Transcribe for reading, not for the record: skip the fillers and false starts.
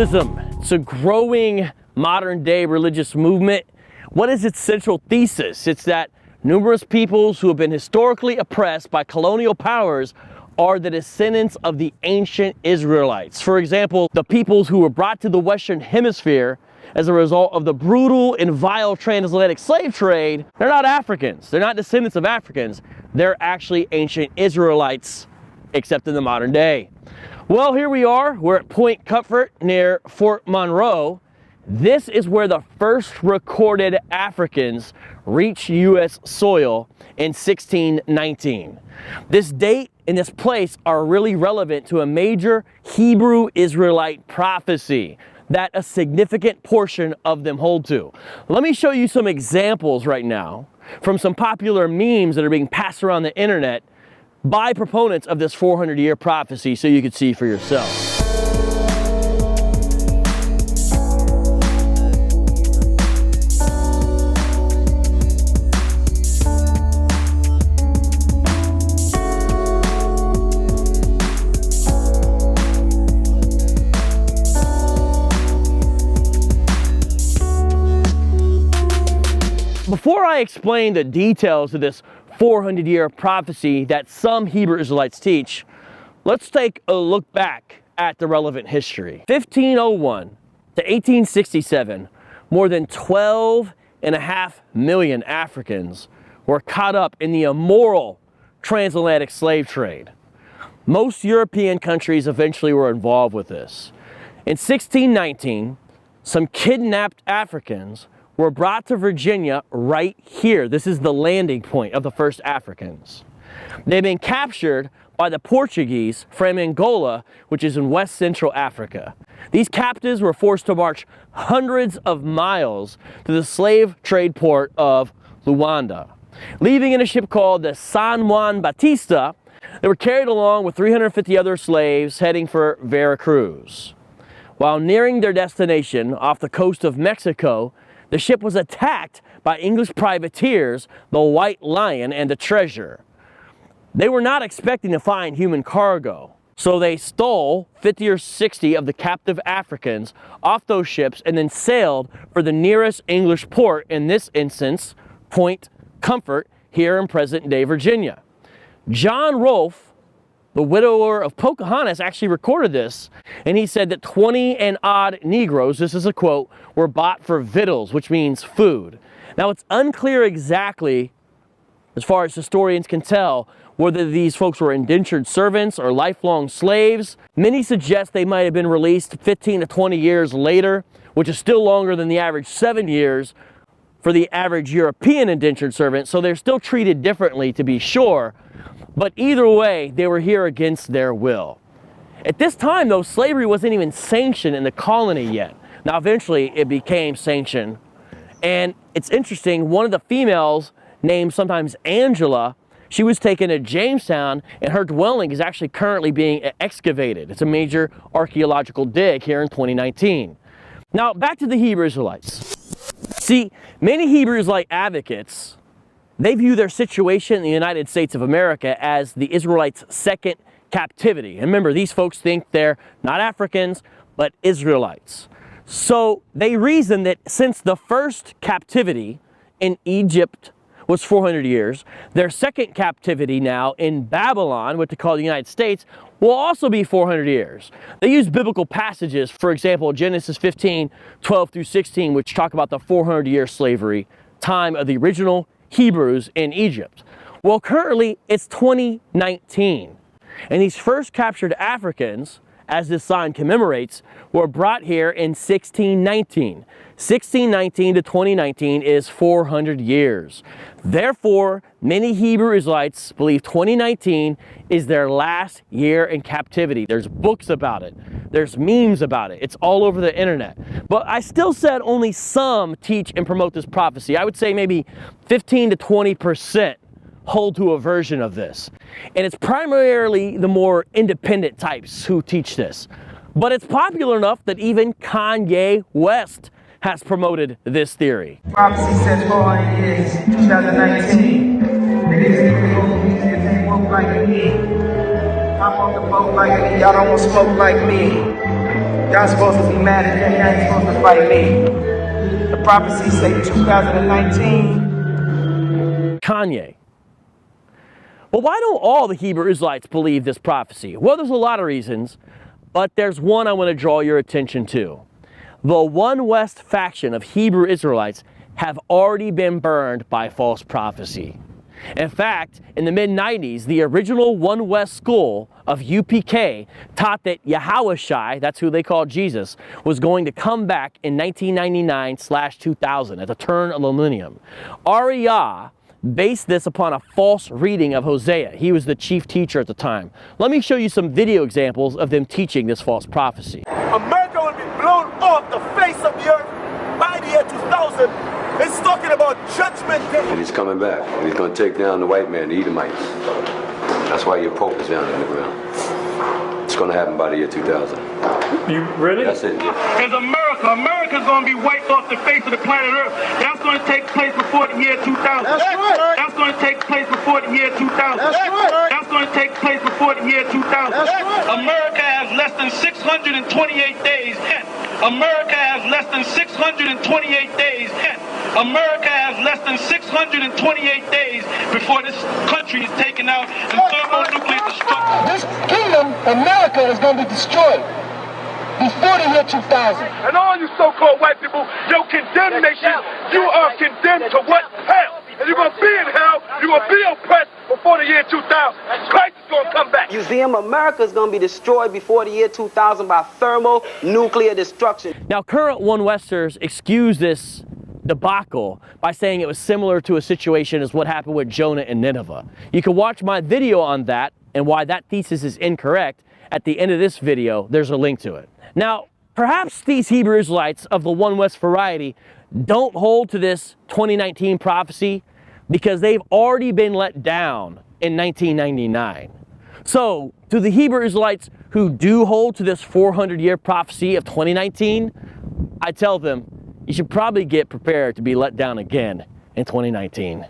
Fundamentalism, it's a growing modern day religious movement. What is its central thesis? It's that numerous peoples who have been historically oppressed by colonial powers are the descendants of the ancient Israelites. For example, the peoples who were brought to the Western Hemisphere as a result of the brutal and vile transatlantic slave trade, they're not Africans. They're not descendants of Africans. They're actually ancient Israelites, except in the modern day. Well, here we are. We're at Point Comfort near Fort Monroe. This is where the first recorded Africans reached U.S. soil in 1619. This date and this place are really relevant to a major Hebrew Israelite prophecy that a significant portion of them hold to. Let me show you some examples right now from some popular memes that are being passed around the internet by proponents of this 400-year prophecy so you can see for yourself. Before I explain the details of this 400-year prophecy that some Hebrew Israelites teach, let's take a look back at the relevant history. 1501 to 1867, more than 12.5 million Africans were caught up in the immoral transatlantic slave trade. Most European countries eventually were involved with this. In 1619, some kidnapped Africans were brought to Virginia right here. This is the landing point of the first Africans. They've been captured by the Portuguese from Angola, which is in West Central Africa. These captives were forced to march hundreds of miles to the slave trade port of Luanda. Leaving in a ship called the San Juan Batista, they were carried along with 350 other slaves heading for Veracruz. While nearing their destination off the coast of Mexico, the ship was attacked by English privateers, the White Lion and the Treasure. They were not expecting to find human cargo, so they stole 50 or 60 of the captive Africans off those ships and then sailed for the nearest English port, in this instance, Point Comfort, here in present-day Virginia. John Rolfe, the widower of Pocahontas, actually recorded this, and he said that 20 and odd Negroes, this is a quote, were bought for victuals, which means food. Now, it's unclear exactly, as far as historians can tell, whether these folks were indentured servants or lifelong slaves. Many suggest they might have been released 15 to 20 years later, which is still longer than the average 7 years for the average European indentured servant, so they're still treated differently, to be sure. But either way, they were here against their will. At this time, though, slavery wasn't even sanctioned in the colony yet. Now, eventually, it became sanctioned. And it's interesting, one of the females, named sometimes Angela, she was taken to Jamestown, and her dwelling is actually currently being excavated. It's a major archaeological dig here in 2019. Now, back to the Hebrew Israelites. See, many Hebrew Israelite advocates, they view their situation in the United States of America as the Israelites' second captivity. And remember, these folks think they're not Africans, but Israelites. So they reason that since the first captivity in Egypt was 400 years, their second captivity now in Babylon, what they call the United States, will also be 400 years. They use biblical passages, for example, Genesis 15, 12 through 16, which talk about the 400-year slavery time of the original Hebrews in Egypt. Well, currently it's 2019, and these first captured Africans, as this sign commemorates, were brought here in 1619. 1619 to 2019 is 400 years. Therefore, many Hebrew Israelites believe 2019 is their last year in captivity. There's books about it. There's memes about it. It's all over the internet. But I still said only some teach and promote this prophecy. I would say maybe 15 to 20% hold to a version of this. And it's primarily the more independent types who teach this. But it's popular enough that even Kanye West has promoted this theory. Prophecy says 400 years, 2019. Niggas ain't woke like me. I'm on the boat like me, y'all don't want smoke like me. Y'all supposed to be mad at him, y'all ain't supposed to fight me. The prophecy say 2019. Kanye. But why don't all the Hebrew Israelites believe this prophecy? Well, there's a lot of reasons, but there's one I want to draw your attention to. The One West faction of Hebrew Israelites have already been burned by false prophecy. In fact, in the mid-90s, the original One West school of UPK taught that Yahushua, that's who they called Jesus, was going to come back in 1999/2000 at the turn of the millennium. Ariyah based this upon a false reading of Hosea. He was the chief teacher at the time. Let me show you some video examples of them teaching this false prophecy. America will be blown off the face of the earth by the year 2000. It's talking about judgment day. And he's coming back. And he's going to take down the white man, the Edomites. That's why your Pope is down in the ground. It's going to happen by the year 2000. You really? That's it. Yeah. Is America's going to be wiped off the face of the planet Earth. That's going to take place before the year 2000. That's right. That's going to take place before the year 2000. That's right. That's going to take place before the year 2000. That's right. America has less than 628 days. America has less than 628 days. America has less than 628 days before this country is taken out in thermonuclear destruction. This kingdom, America, is going to be destroyed before the year 2000. And all you so-called white people, your condemnation, you are condemned to what? Hell. And you're going to be in hell, you're going to be oppressed before the year 2000. Christ is going to come back. Museum America is going to be destroyed before the year 2000 by thermonuclear destruction. Now, current One Westers excuse this debacle by saying it was similar to a situation as what happened with Jonah and Nineveh. You can watch my video on that and why that thesis is incorrect at the end of this video. There's a link to it. Now, perhaps these Hebrew Israelites of the One West variety don't hold to this 2019 prophecy because they've already been let down in 1999. So, to the Hebrew Israelites who do hold to this 400-year prophecy of 2019, I tell them, you should probably get prepared to be let down again in 2019.